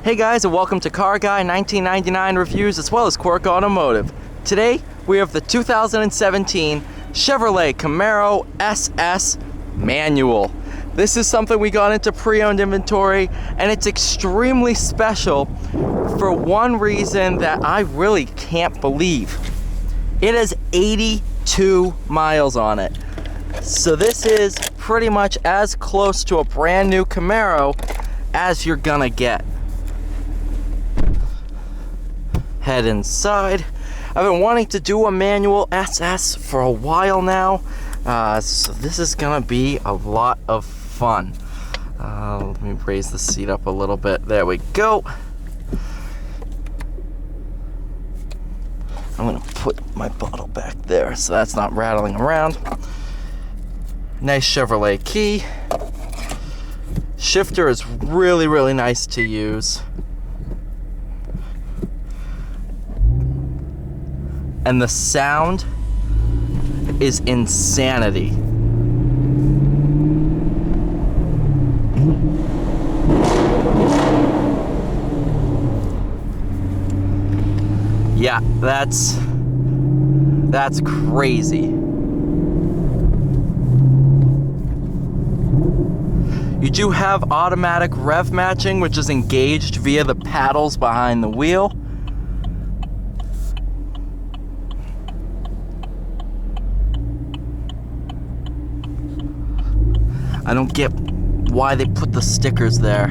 Hey guys, and welcome to Car Guy 1999 Reviews as well as Quirk Automotive. Today we have the 2017 Chevrolet Camaro SS Manual. This is something we got into pre-owned inventory, and it's extremely special for one reason that I really can't believe. It has 82 miles on it. So this is pretty much as close to a brand new Camaro as you're gonna get. Head inside. I've been wanting to do a manual SS for a while now, so this is gonna be a lot of fun. Let me raise the seat up a little bit. There we go. I'm gonna put my bottle back there so that's not rattling around. Nice Chevrolet key. Shifter is really nice to use. And the sound is insanity. Yeah, that's crazy. You do have automatic rev matching, which is engaged via the paddles behind the wheel. I don't get why they put the stickers there.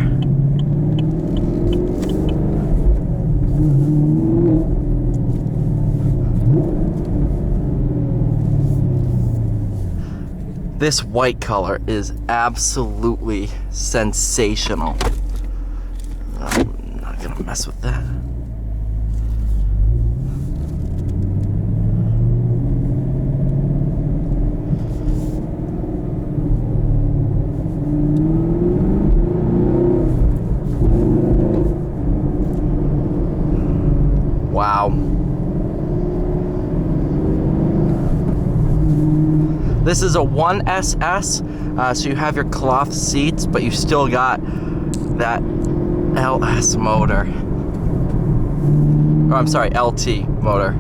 This white color is absolutely sensational. I'm not gonna mess with that. Wow. This is a 1SS, so you have your cloth seats, but you still got that LS motor. Or I'm sorry, LT motor.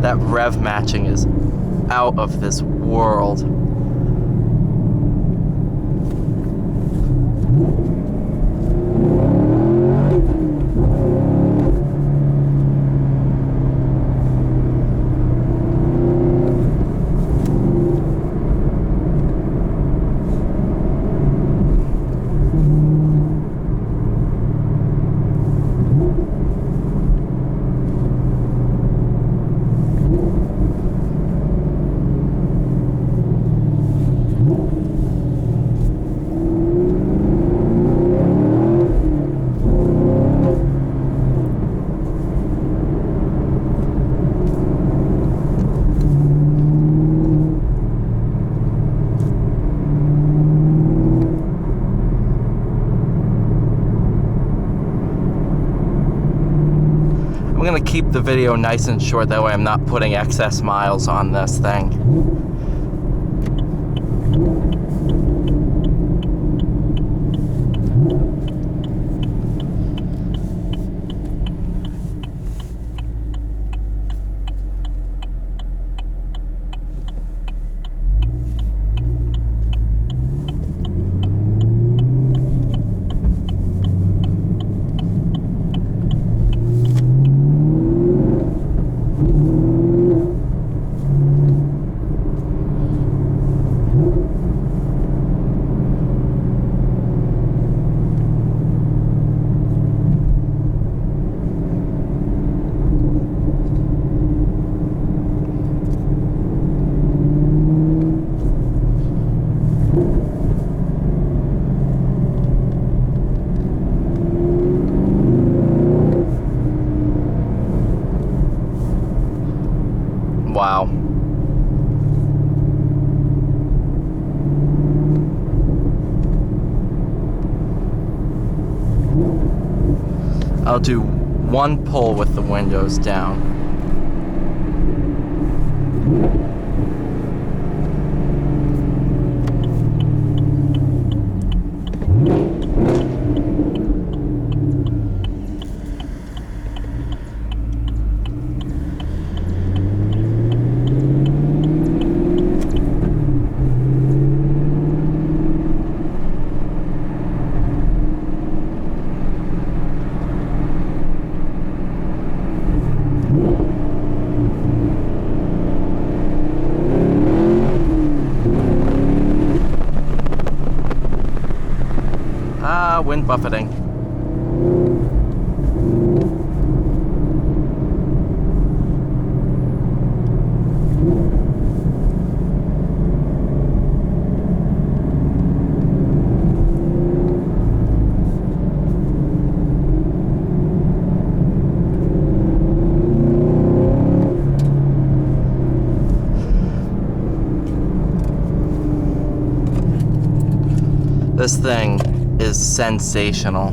That rev matching is out of this world. I'm gonna keep the video nice and short, that way I'm not putting excess miles on this thing. wow. I'll do one pull with the windows down. Wind buffeting. This thing is sensational.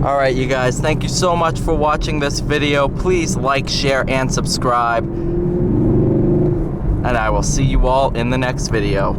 Alright, you guys, thank you so much for watching this video. Please like, share, and subscribe. And I will see you all in the next video.